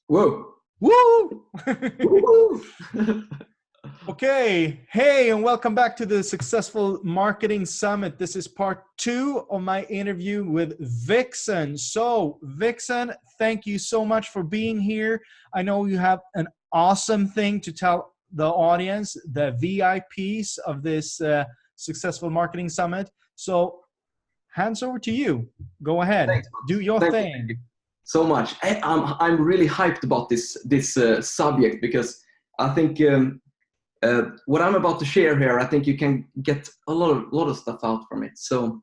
Whoa. Woo! Woo! Okay, hey, and welcome back to the Successful Marketing Summit. This is part 2 of my interview with Vicson. So, Vicson, thank you so much for being here. I know you have an awesome thing to tell the audience, the VIPs of this Successful Marketing Summit. So, hands over to you. Go ahead, Thanks. do your Thank thing. you so much. I'm really hyped about this subject because I think what I'm about to share here, I think you can get a lot of stuff out from it. So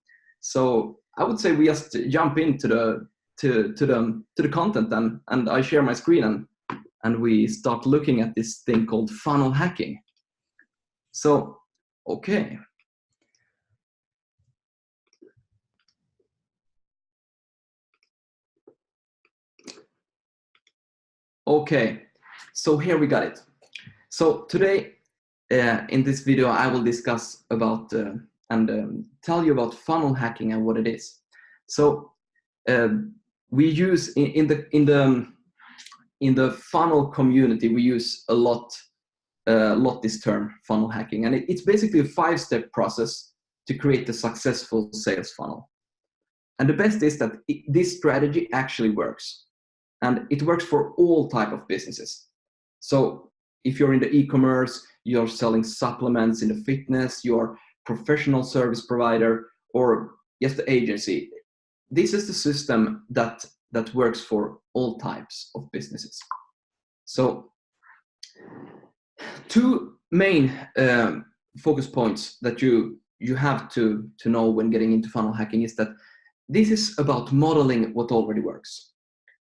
I would say we just jump into the content and I share my screen and we start looking at this thing called funnel hacking. So okay. Okay, so here we got it. So today in this video I will discuss about and tell you about funnel hacking and what it is. So we use in the funnel community we use a lot this term funnel hacking, and it's basically a 5-step process to create a successful sales funnel. And the best is that this strategy actually works. And it works for all type of businesses. So if you're in the e-commerce, you're selling supplements in the fitness, you're professional service provider, or just the agency, this is the system that works for all types of businesses. So 2 main focus points that you have to know when getting into funnel hacking is that this is about modeling what already works.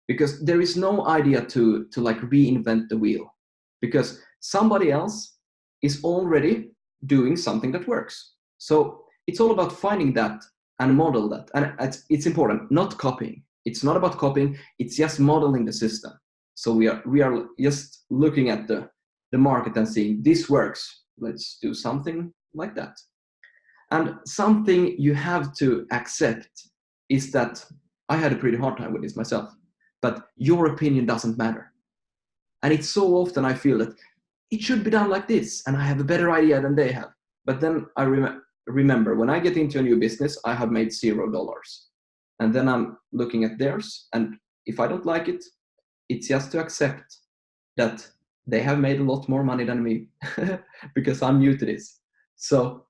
Because there is no idea to like reinvent the wheel, because somebody else is already doing something that works. So it's all about finding that and model that. And it's important, not copying. It's not about copying, it's just modeling the system. So we are just looking at the market and seeing this works. Let's do something like that. And something you have to accept is that I had a pretty hard time with this myself. But your opinion doesn't matter. And it's so often I feel that it should be done like this, and I have a better idea than they have. But then I remember when I get into a new business, I have made $0. And then I'm looking at theirs, and if I don't like it, it's just to accept that they have made a lot more money than me because I'm new to this. So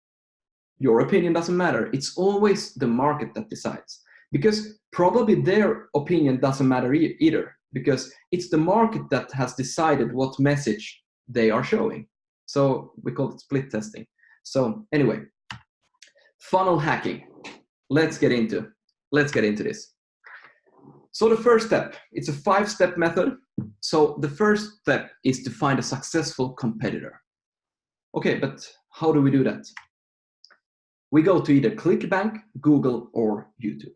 your opinion doesn't matter. It's always the market that decides. Because probably their opinion doesn't matter either, because it's the market that has decided what message they are showing. So we call it split testing. So anyway, funnel hacking. Let's get into this. So the first step, it's a 5-step method. So the first step is to find a successful competitor. Okay, but how do we do that? We go to either ClickBank, Google, or YouTube.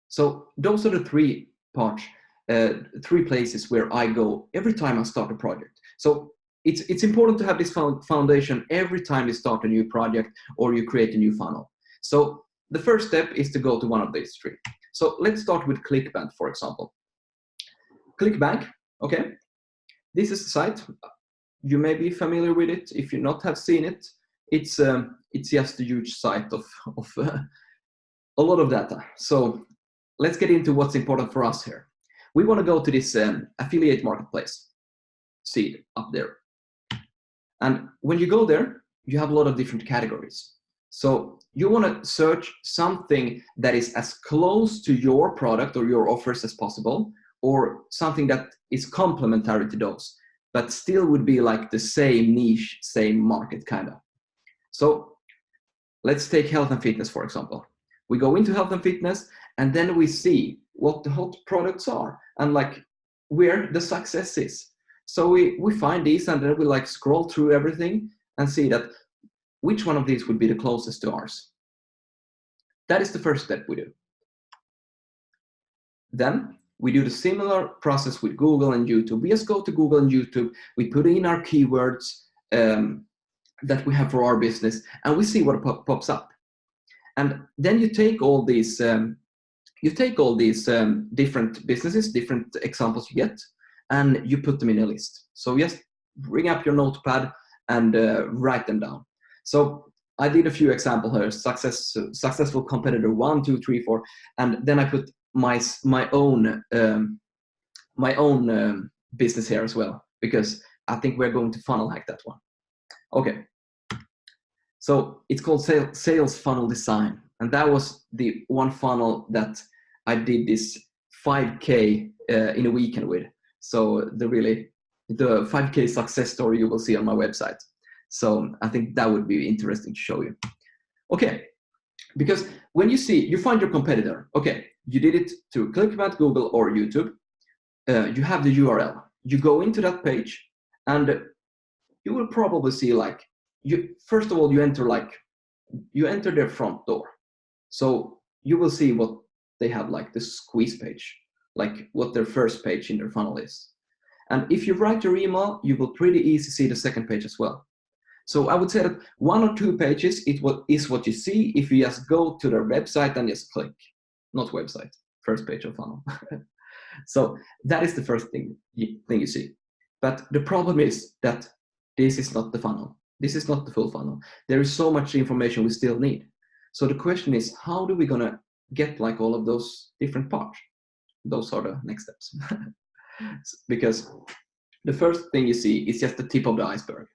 So those are the 3 parts, 3 places where I go every time I start a project. So it's important to have this foundation every time you start a new project or you create a new funnel. So the first step is to go to one of these 3. So let's start with ClickBank, for example. ClickBank, okay. This is the site. You may be familiar with it. If you not have seen it, it's just a huge site of a lot of data. So let's get into what's important for us here. We want to go to this affiliate marketplace. See it up there. And when you go there, you have a lot of different categories. So you want to search something that is as close to your product or your offers as possible, or something that is complementary to those, but still would be like the same niche, same market kind of. So let's take health and fitness, for example. We go into health and fitness, and then we see what the hot products are and like where the success is. So we find these, and then we like scroll through everything and see that which one of these would be the closest to ours. That is the first step we do. Then we do the similar process with Google and YouTube. We just go to Google and YouTube, we put in our keywords that we have for our business, and we see what pops up. And then you take all these you take all these different businesses, different examples you get, and you put them in a list. So just bring up your notepad and write them down. So I did a few examples here: successful competitor 1, 2, 3, 4, and then I put my own business here as well, because I think we're going to funnel hack that one. Okay, so it's called sales funnel design, and that was the one funnel that I did this 5K in a weekend with. So the 5K success story you will see on my website. So I think that would be interesting to show you. Okay, because when you find your competitor, okay, you did it through ClickBank, Google, or YouTube. You have the URL. You go into that page, and you will probably see first of all, you enter their front door. So you will see what they have, like the squeeze page, like what their first page in their funnel is. And if you write your email, you will pretty easily see the second page as well. So I would say that 1 or 2 pages is what you see if you just go to their website and just click. Not website, first page of funnel. So that is the first thing you see. But the problem is that this is not the funnel. This is not the full funnel. There is so much information we still need. So the question is, how do we gonna get like all of those different parts? Those are the next steps. Because the first thing you see is just the tip of the iceberg.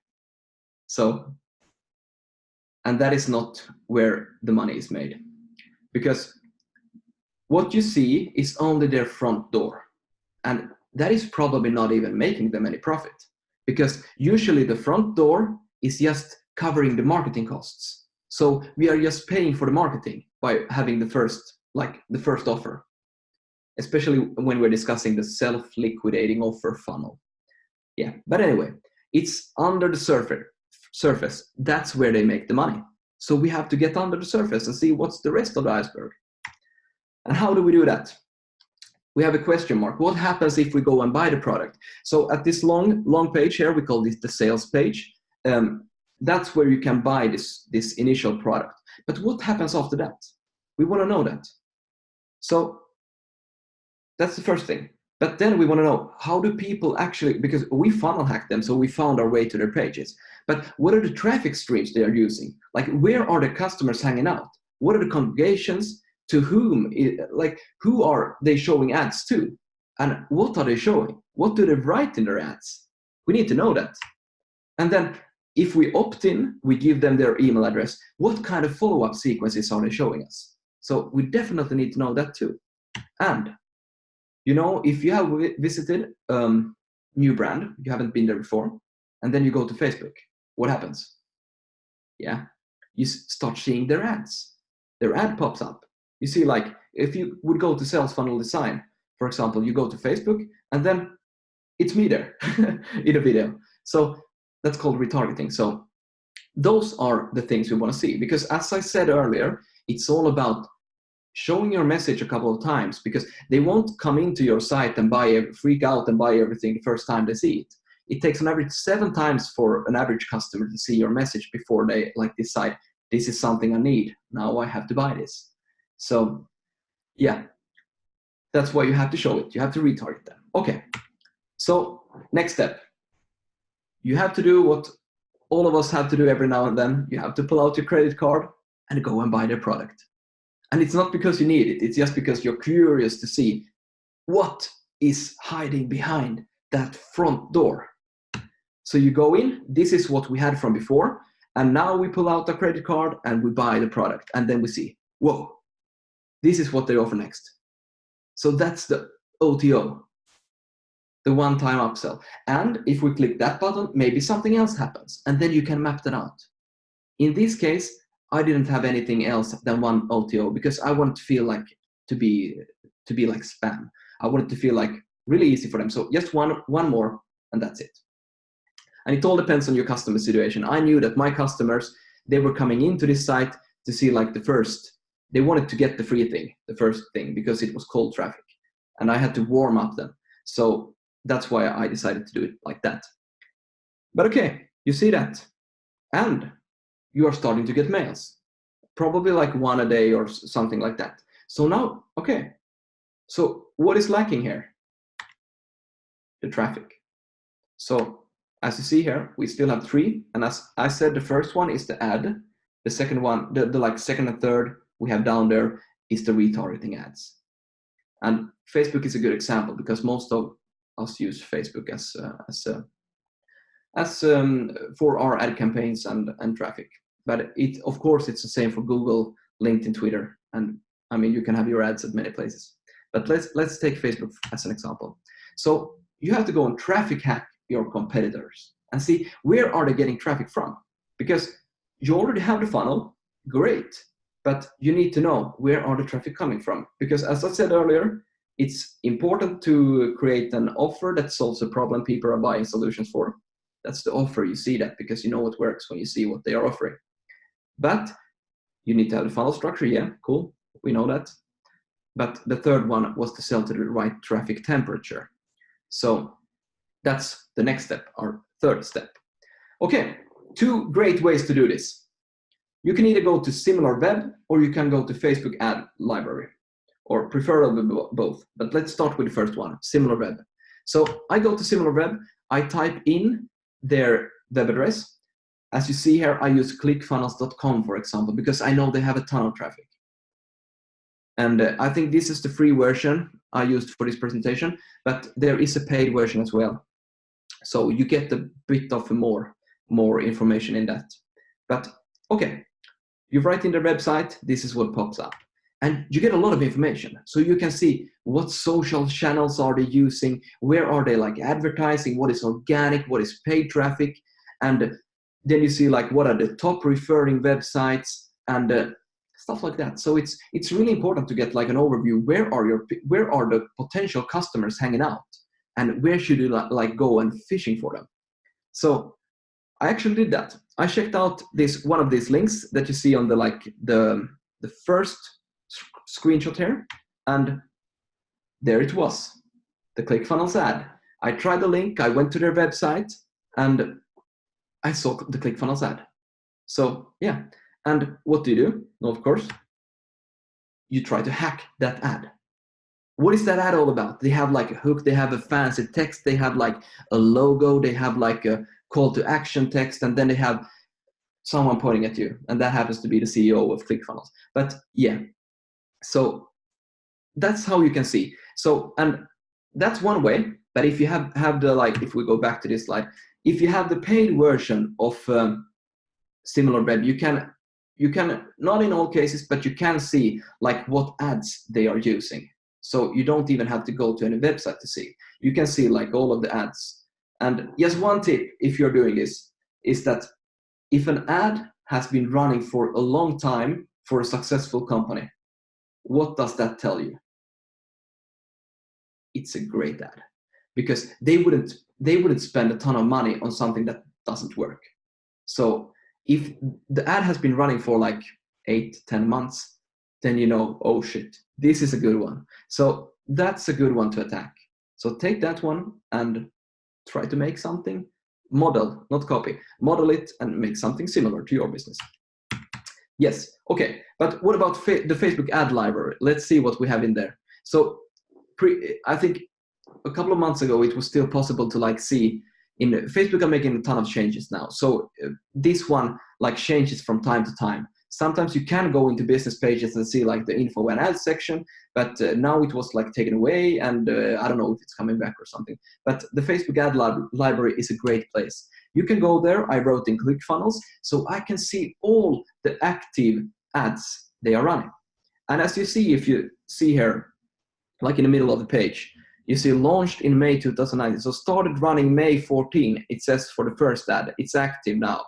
So, and that is not where the money is made. Because what you see is only their front door. And that is probably not even making them any profit. Because usually the front door is just covering the marketing costs. So we are just paying for the marketing by having the first offer, especially when we're discussing the self-liquidating offer funnel. Yeah, but anyway, it's under the surface. That's where they make the money. So we have to get under the surface and see what's the rest of the iceberg. And how do we do that? We have a question mark. What happens if we go and buy the product? So at this long page here, we call this the sales page. That's where you can buy this initial product. But what happens after that? We want to know that. So that's the first thing. But then we want to know, how do people actually, because we funnel hack them, so we found our way to their pages. But what are the traffic streams they are using? Like, where are the customers hanging out? What are the congregations? To whom, who are they showing ads to? And what are they showing? What do they write in their ads? We need to know that. And then if we opt in, we give them their email address. What kind of follow-up sequences are they showing us? So we definitely need to know that too. And, if you have visited new brand, you haven't been there before, and then you go to Facebook, what happens? Yeah, you start seeing their ads. Their ad pops up. You see, like, if you would go to sales funnel design, for example, you go to Facebook, and then it's me there in a video. So that's called retargeting. So those are the things we want to see, because as I said earlier, it's all about showing your message a couple of times, because they won't come into your site and freak out and buy everything the first time they see it. It takes an average 7 times for an average customer to see your message before they decide, this is something I need. Now I have to buy this. So yeah, that's why you have to show it. You have to retarget them. Okay, so next step. You have to do what all of us have to do every now and then. You have to pull out your credit card and go and buy their product. And it's not because you need it. It's just because you're curious to see what is hiding behind that front door. So you go in, this is what we had from before, and now we pull out the credit card and we buy the product. And then we see, whoa, this is what they offer next. So that's the OTO, the one-time upsell. And if we click that button, maybe something else happens, and then you can map that out. In this case, I didn't have anything else than one OTO, because I want to feel like to be like spam. I want it to feel like really easy for them. So just one more, and that's it. And it all depends on your customer situation. I knew that my customers, they were coming into this site to see like they wanted to get the free thing, the first thing, because it was cold traffic, and I had to warm up them. So that's why I decided to do it like that. But okay, you see that, and you are starting to get mails, probably like 1 a day or something like that. So now, okay, so what is lacking here? The traffic. So as you see here, we still have 3. And as I said, the first one is the ad. The second one, the like second and third we have down there is the retargeting ads. And Facebook is a good example because most of us use Facebook as for our ad campaigns and traffic. But it, of course, it's the same for Google, LinkedIn, Twitter, and I mean you can have your ads at many places. But let's take Facebook as an example. So you have to go and traffic hack your competitors and see where are they getting traffic from, because you already have the funnel, great, but you need to know where are the traffic coming from, because as I said earlier, it's important to create an offer that solves a problem people are buying solutions for. That's the offer. You see that because you know what works when you see what they are offering. But you need to have the funnel structure. Yeah, cool. We know that. But the third one was to sell to the right traffic temperature. So that's the next step, our third step. Okay, 2 great ways to do this. You can either go to SimilarWeb or you can go to Facebook ad library, or preferably both. But let's start with the first one, SimilarWeb. So I go to SimilarWeb, I type in their web address. As you see here, I use clickfunnels.com, for example, because I know they have a ton of traffic. And I think this is the free version I used for this presentation, but there is a paid version as well. So you get a bit of more information in that. But okay, you write in their website, this is what pops up. And you get a lot of information. So you can see what social channels are they using, where are they like advertising, what is organic, what is paid traffic, and then you see like what are the top referring websites and stuff like that. So it's really important to get like an overview. Where are the potential customers hanging out, and where should you like go and fishing for them? So I actually did that. I checked out one of these links that you see on the first screenshot here, and there it was, the ClickFunnels ad. I tried the link, I went to their website, and I saw the ClickFunnels ad. So yeah, and what do? No, of course, you try to hack that ad. What is that ad all about? They have like a hook, they have a fancy text, they have like a logo, they have like a call to action text, and then they have someone pointing at you, and that happens to be the CEO of ClickFunnels. But yeah, so that's how you can see. So, and that's one way. But if you have the like, if we go back to this slide, if you have the paid version of SimilarWeb, you can not in all cases, but you can see like what ads they are using. So you don't even have to go to any website to see. You can see like all of the ads. And just one tip, if you're doing this, is that if an ad has been running for a long time for a successful company, what does that tell you? It's a great ad, because they wouldn't spend a ton of money on something that doesn't work. So if the ad has been running for like 8-10 months, then you know, oh shit, this is a good one. So that's a good one to attack. So take that one and try to make something, model, not copy, model it and make something similar to your business. Yes, okay, but what about the Facebook ad library? Let's see what we have in there. So I think a couple of months ago, it was still possible to like see in Facebook are making a ton of changes now. So this one like changes from time to time. Sometimes you can go into business pages and see like the info and ads section, but now it was like taken away, and I don't know if it's coming back or something. But the Facebook ad library is a great place. You can go there. I wrote in ClickFunnels, so I can see all the active ads they are running. And as you see, if you see here, like in the middle of the page, you see launched in May 2019. So started running May 14, it says for the first ad. It's active now.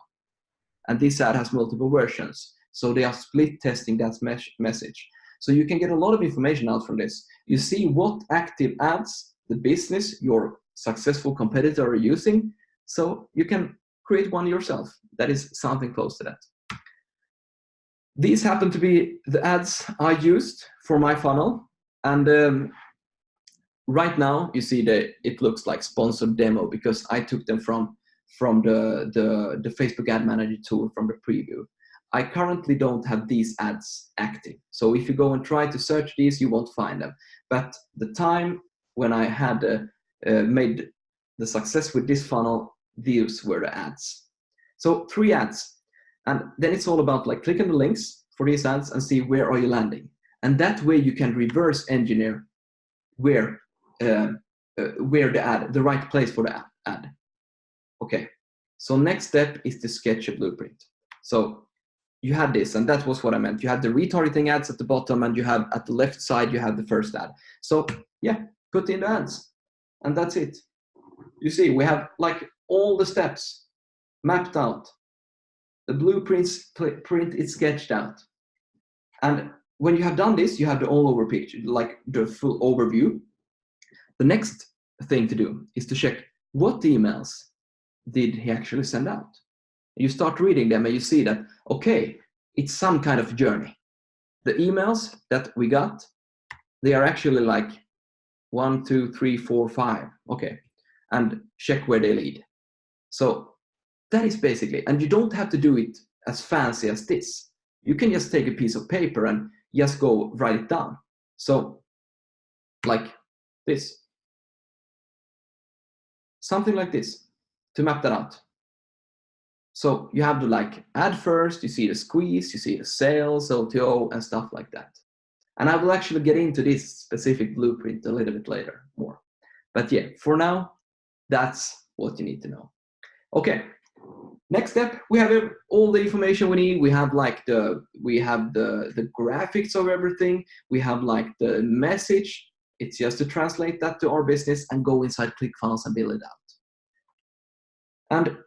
And this ad has multiple versions. So they are split testing that message. So you can get a lot of information out from this. You see what active ads the business, your successful competitor are using. So you can create one yourself. That is something close to that. These happen to be the ads I used for my funnel. And right now you see that it looks like sponsored demo because I took them from the Facebook Ad Manager tool from the preview. I currently don't have these ads active. So if you go and try to search these, you won't find them. But the time when I had made the success with this funnel, these were the ads. So 3 ads. And then it's all about like click on the links for these ads and see where are you landing. And that way you can reverse engineer where the right place for the ad. Okay. So next step is to sketch a blueprint. So you had this, and that was what I meant. You had the retargeting ads at the bottom, and you have at the left side, you have the first ad. So yeah, put in the ads, and that's it. You see, we have like all the steps mapped out. The blueprints print is sketched out. And when you have done this, you have the all over picture, like the full overview. The next thing to do is to check what emails did he actually send out. You start reading them and you see that, okay, it's some kind of journey. The emails that we got, they are actually like 1, 2, 3, 4, 5. Okay. And check where they lead. So that is basically, and you don't have to do it as fancy as this. You can just take a piece of paper and just go write it down. So like this. Something like this to map that out. So you have the like ad first, you see the squeeze, you see the sales, OTO, and stuff like that. And I will actually get into this specific blueprint a little bit later more. But yeah, for now, that's what you need to know. Okay, next step, we have all the information we need. We have like the graphics of everything. We have like the message. It's just to translate that to our business and go inside ClickFunnels and build it out. And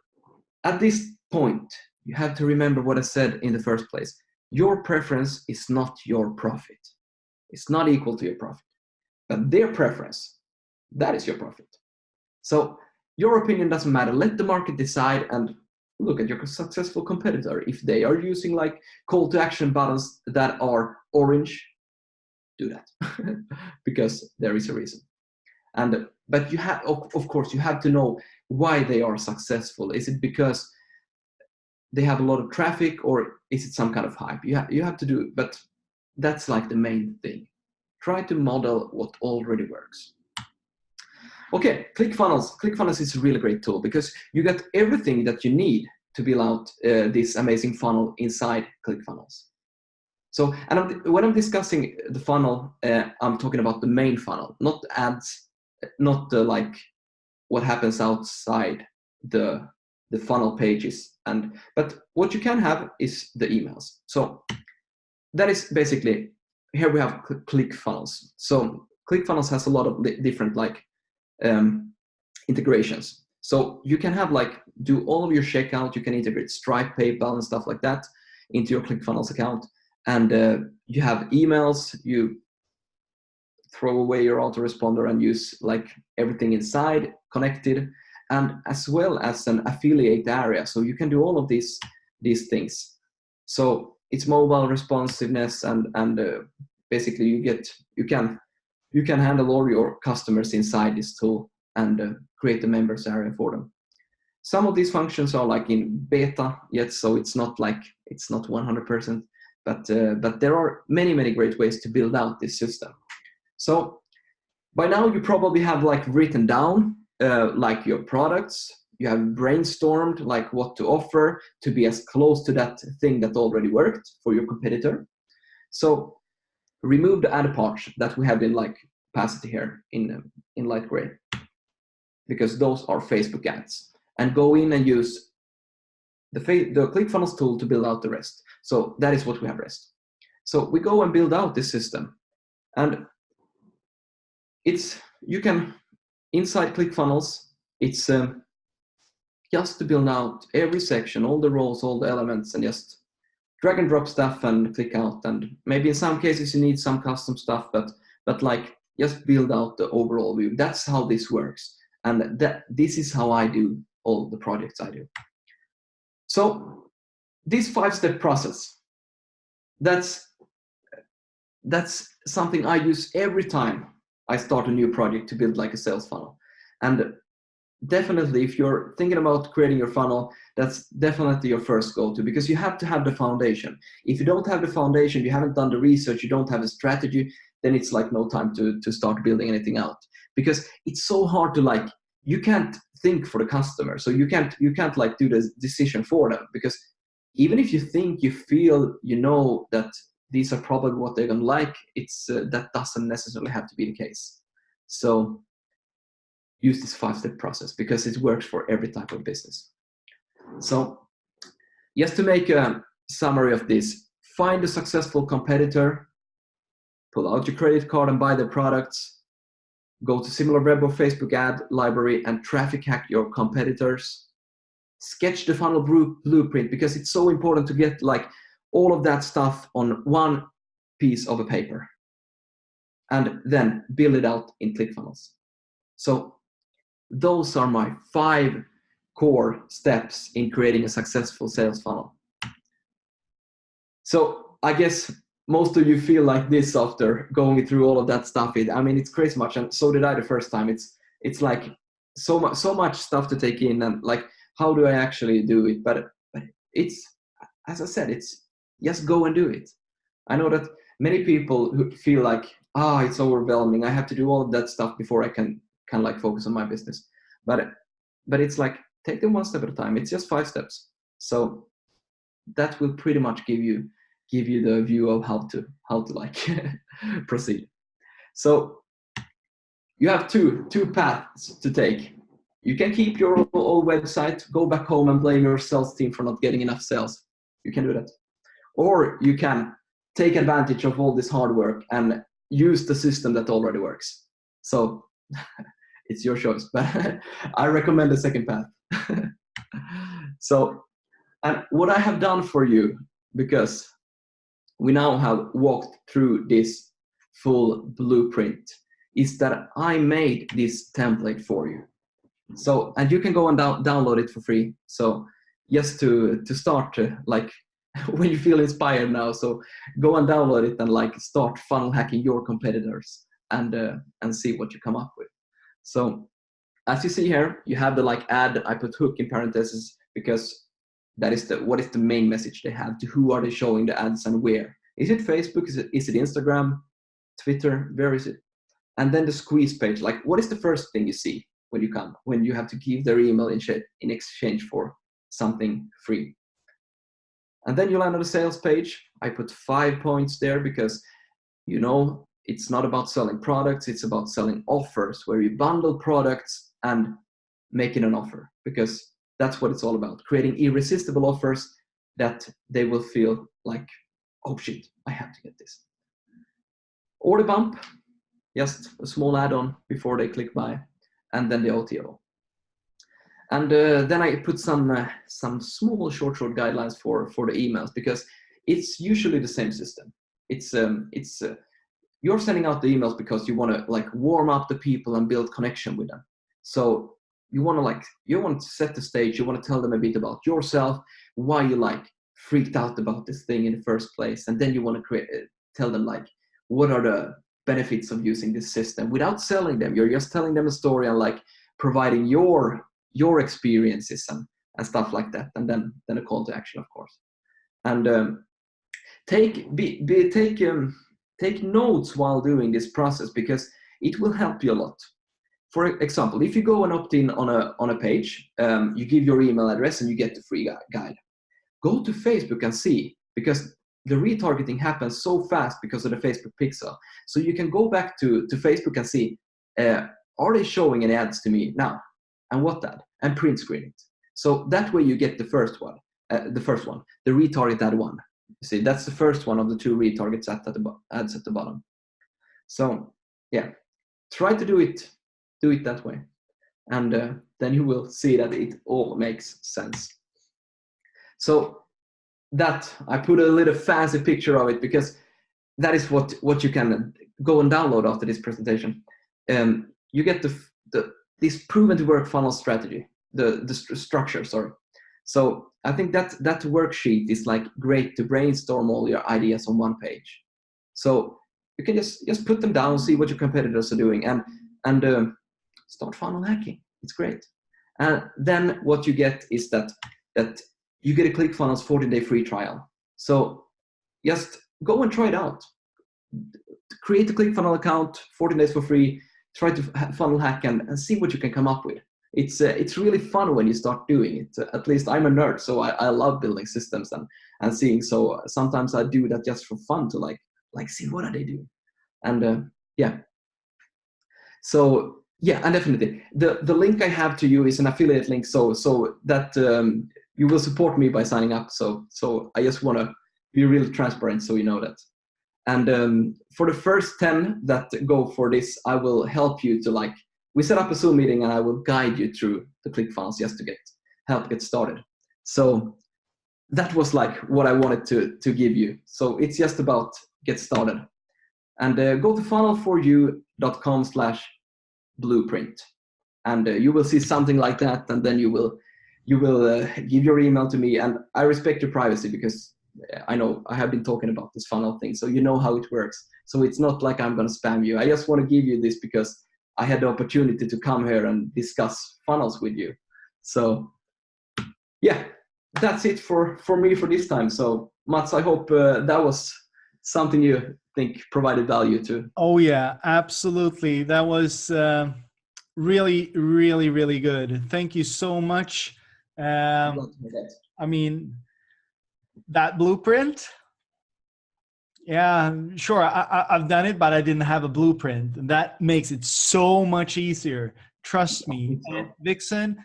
at this point, you have to remember what I said in the first place. Your preference is not your profit. It's not equal to your profit. But their preference, that is your profit. So your opinion doesn't matter. Let the market decide and look at your successful competitor. If they are using like call to action buttons that are orange, do that because there is a reason. But you have, of course, you have to know why they are successful. Is it because they have a lot of traffic, or is it some kind of hype? You have to do, but that's like the main thing. Try to model what already works. Okay, ClickFunnels. ClickFunnels is a really great tool because you get everything that you need to build out this amazing funnel inside ClickFunnels. So, and when I'm discussing the funnel, I'm talking about the main funnel, not ads, not like what happens outside the funnel pages. But what you can have is the emails. So that is basically, here we have ClickFunnels. So ClickFunnels has a lot of different like integrations. So you can have like do all of your checkout. You can integrate Stripe, PayPal, and stuff like that into your ClickFunnels account. And you have emails. You throw away your autoresponder and use like everything inside connected, and as well as an affiliate area. So you can do all of these things. So it's mobile responsiveness, and basically you can handle all your customers inside this tool and create the members area for them. Some of these functions are like in beta yet, so it's not 100%, but there are many great ways to build out this system. So by now you probably have like written down like your products. You have brainstormed like what to offer to be as close to that thing that already worked for your competitor. So remove the ad part that we have in like opacity here in light gray, because those are Facebook ads, and go in and use the ClickFunnels tool to build out the rest. So that is what we have rest. So we go and build out this system, and you can inside ClickFunnels, it's just to build out every section, all the rows, all the elements, and just drag and drop stuff and click out. And maybe in some cases you need some custom stuff, but like just build out the overall view. That's how this works, and this is how I do all the projects I do. So this 5-step process, that's something I use every time I start a new project to build like a sales funnel. And definitely, if you're thinking about creating your funnel, that's definitely your first go-to, because you have to have the foundation. If you don't have the foundation, you haven't done the research, you don't have a strategy, then it's like no time to start building anything out, because it's so hard to like, you can't think for the customer, so you can't like do the decision for them, because even if you think, you feel, you know that these are probably what they're gonna like, it's that doesn't necessarily have to be the case. So use this 5-step process because it works for every type of business. So just to make a summary of this, find a successful competitor, pull out your credit card and buy their products, go to similar web or Facebook ad library and traffic hack your competitors, sketch the funnel blueprint, because it's so important to get like all of that stuff on one piece of a paper, and then build it out in ClickFunnels. So those are my 5 core steps in creating a successful sales funnel. So I guess most of you feel like this after going through all of that stuff. I mean, it's crazy much, and so did I the first time. It's like so much stuff to take in, and like, how do I actually do it? But it's, as I said, it's just go and do it. I know that many people who feel like, it's overwhelming, I have to do all of that stuff before I can like focus on my business. But it's like, take them one step at a time. It's just 5 steps. So that will pretty much give you the view of how to like proceed. So you have two paths to take. You can keep your old website, go back home and blame your sales team for not getting enough sales. You can do that. Or you can take advantage of all this hard work and use the system that already works. So it's your choice, but I recommend the second path. So, and what I have done for you, because we now have walked through this full blueprint, is that I made this template for you. So, and you can go and download it for free. So just to start, like when you feel inspired now, so go and download it and like start funnel hacking your competitors and see what you come up with. So as you see here, you have the like ad. I put hook in parentheses because that is what is the main message they have. To who are they showing the ads and where? Is it Facebook? Is it Instagram, Twitter? Where is it? And then the squeeze page. Like, what is the first thing you see when you have to give their email in exchange for something free? And then you land on the sales page. I put 5 points there because, you know, it's not about selling products. It's about selling offers where you bundle products and making an offer, because that's what it's all about. Creating irresistible offers that they will feel like, oh shit, I have to get this. Order bump, just a small add-on before they click buy, and then the OTO. And then I put some small short guidelines for the emails, because it's usually the same system. It's you're sending out the emails because you want to like warm up the people and build connection with them. So you want to set the stage. You want to tell them a bit about yourself, why you like freaked out about this thing in the first place, and then you want to tell them like what are the benefits of using this system without selling them. You're just telling them a story and like providing your experiences and stuff like that, and then a call to action, of course. And take notes while doing this process, because it will help you a lot. For example, if you go and opt in on a page, you give your email address and you get the free guide. Go to Facebook and see, because the retargeting happens so fast because of the Facebook pixel. So you can go back to Facebook and see, are they showing any ads to me now? And what ad? And print screen it. So that way you get the first one, the retarget ad one. You see, that's the first one of the 2 retargets ads at the bottom. So yeah, try to do it that way, and then you will see that it all makes sense. So that I put a little fancy picture of it, because that is what you can go and download after this presentation. You get this proven to work funnel strategy, the structure. Sorry. So I think that worksheet is like great to brainstorm all your ideas on one page. So you can just put them down, see what your competitors are doing, and start funnel hacking. It's great. And then what you get is that you get a ClickFunnels 14-day free trial. So just go and try it out. Create a ClickFunnels account, 14 days for free. Try to funnel hack and see what you can come up with. It's really fun when you start doing it. At least I'm a nerd, so I love building systems and seeing. So sometimes I do that just for fun to like see what are they doing. And yeah. So yeah, and definitely the link I have to you is an affiliate link, so that you will support me by signing up. So I just want to be really transparent, so you know that. And for the first 10 that go for this, I will help you to we set up a Zoom meeting and I will guide you through the ClickFunnels just to help get started. So that was what I wanted to give you. So it's just about get started. And go to funnel4you.com/blueprint, and you will see something like that. And then you will give your email to me. And I respect your privacy because I know I have been talking about this funnel thing, so you know how it works. So it's not like I'm going to spam you. I just want to give you this because I had the opportunity to come here and discuss funnels with you. So yeah, that's it for me for this time. So Mats, I hope that was something you think provided value to. Oh yeah, absolutely. That was really, really, really good. Thank you so much. I mean, that blueprint, yeah, sure, I've done it, but I didn't have a blueprint. And that makes it so much easier. Trust me. And Vicson,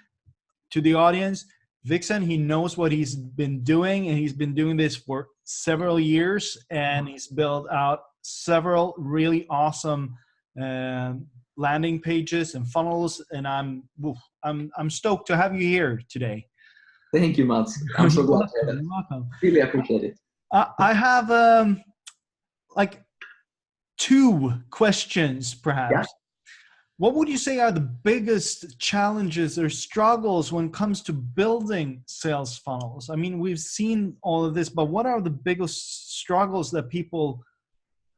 to the audience, Vicson, he knows what he's been doing, and he's been doing this for several years, and he's built out several really awesome landing pages and funnels. And I'm stoked to have you here today. Thank you, Mats. I'm so glad to hear that. You're welcome. Really appreciate it. I have two questions, perhaps. Yeah. What would you say are the biggest challenges or struggles when it comes to building sales funnels? I mean, we've seen all of this, but what are the biggest struggles that people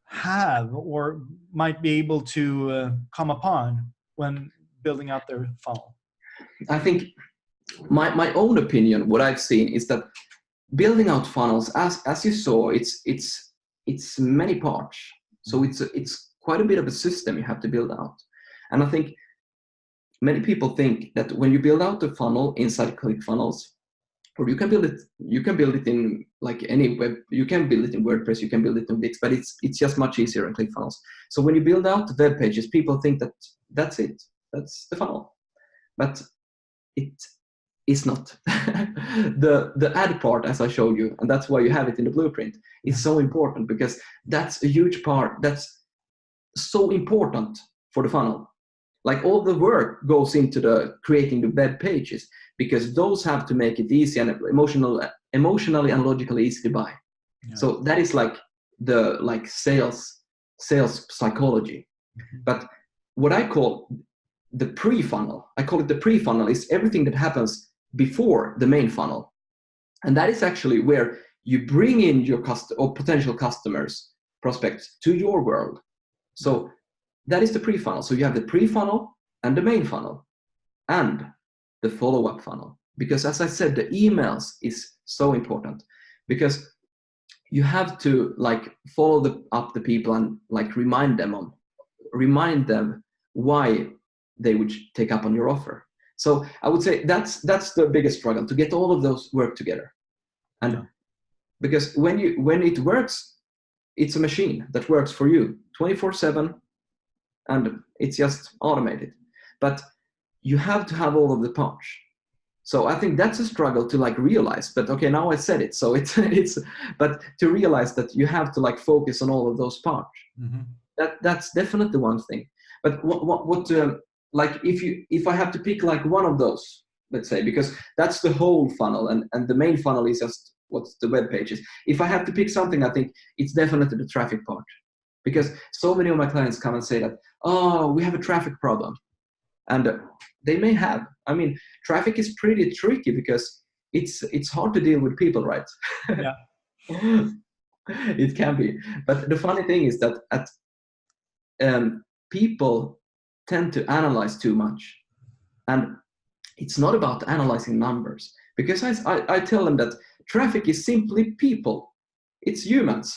have or might be able to come upon when building out their funnel? I think my own opinion, what I've seen is that building out funnels, as you saw, it's many parts. So it's quite a bit of a system you have to build out. And I think many people think that when you build out a funnel inside ClickFunnels, or you can build it in any web, you can build it in WordPress, you can build it in Wix, but it's just much easier in ClickFunnels. So when you build out the web pages, people think that that's it, that's the funnel, but it is not. the ad part, as I showed you, and that's why you have it in the blueprint, is so important, because that's a huge part. That's so important for the funnel. All the work goes into the creating the web pages, because those have to make it easy and emotionally and logically easy to buy. Yeah. So that is the sales psychology. Mm-hmm. But what I call the pre-funnel, is everything that happens before the main funnel. And that is actually where you bring in your potential customers, prospects, to your world. So that is the pre-funnel. So you have the pre-funnel and the main funnel and the follow-up funnel. Because as I said, the emails is so important, because you have to follow up the people and remind them why they would take up on your offer. So I would say that's the biggest struggle, to get all of those work together. And because when it works, it's a machine that works for you 24/7, and it's just automated. But you have to have all of the parts. So I think that's a struggle to realize. But okay, now I said it. So it's but to realize that you have to focus on all of those parts. Mm-hmm. That's definitely one thing. But what if I have to pick one of those, let's say, because that's the whole funnel, and the main funnel is just what's the web pages. If I have to pick something, I think it's definitely the traffic part, because so many of my clients come and say that, oh, we have a traffic problem. And they may have. I mean, traffic is pretty tricky because it's hard to deal with people, right? Yeah. It can be. But the funny thing is that people tend to analyze too much. And it's not about analyzing numbers, because I tell them that traffic is simply people. It's humans,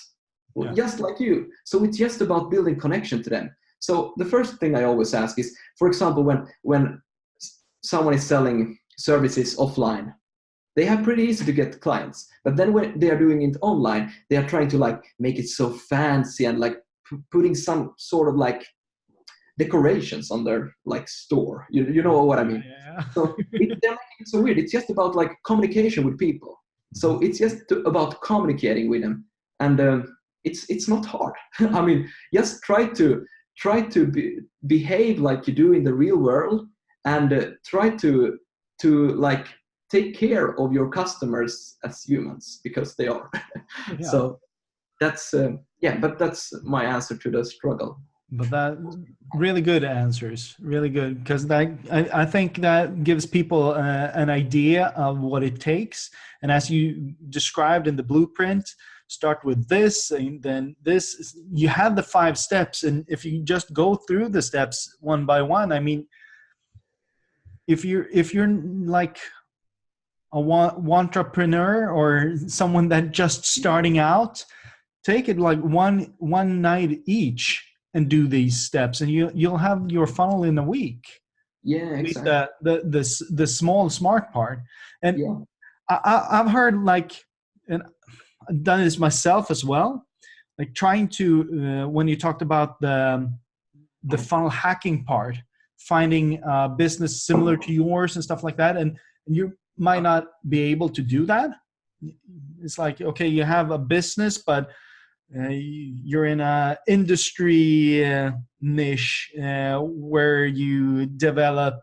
Yeah. just like you. So it's just about building connection to them. So the first thing I always ask is, for example, when someone is selling services offline, they have pretty easy to get clients. But then when they are doing it online, they are trying to like make it so fancy and like putting some sort of like decorations on their like store. You know what I mean? Yeah. So they're making it so weird. It's just about like communication with people. So it's just about communicating with them, and it's not hard. I mean, just try to behave like you do in the real world, and try to like take care of your customers as humans, because they are. Yeah. So that's but that's my answer to the struggle. But that really good answers, really good, because that I think that gives people an idea of what it takes. And as you described in the blueprint, start with this, and then this. You have the 5 steps, and if you just go through the steps one by one, I mean, if you're like a entrepreneur or someone that just starting out, take it like one night each and do these steps, and you'll have your funnel in a week. Yeah, At least exactly. the small smart part. And Yeah. I've heard, like, and I've done this myself as well, like trying to when you talked about the funnel hacking part, finding a business similar to yours and stuff like that, and you might not be able to do that. It's like, okay, you have a business, but you're in a industry niche where you develop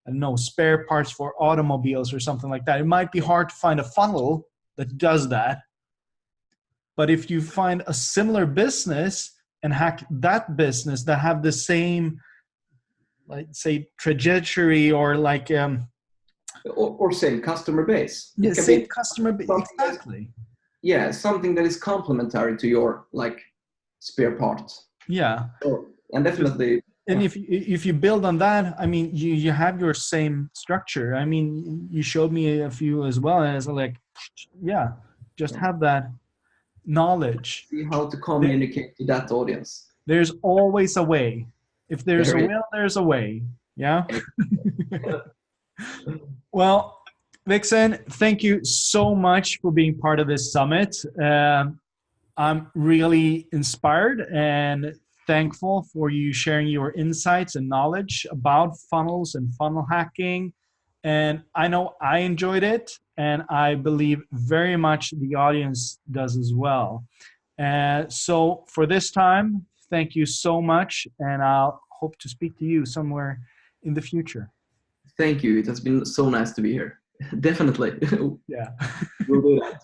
I don't know, spare parts for automobiles or something like that. It might be hard to find a funnel that does that. But if you find a similar business and hack that business that have the same, like, say, trajectory, or like Or same customer base. yeah, It can same be customer base, something exactly. yeah, something that is complementary to your like spare parts. Yeah. So, and definitely, And if you build on that, I mean, you have your same structure. I mean, you showed me a few as well, and it's like, yeah, just have that knowledge. see how to There- communicate to that audience. There's always a way. If there's There a is. will, there's a way. Yeah. Well, Vixen, thank you so much for being part of this summit. I'm really inspired and thankful for you sharing your insights and knowledge about funnels and funnel hacking. And I know I enjoyed it, and I believe very much the audience does as well. So for this time, thank you so much, and I'll hope to speak to you somewhere in the future. Thank you. It has been so nice to be here. Definitely. Yeah. We'll do that.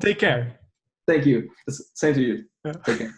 Take care. Thank you. Same to you. Yeah. Take care.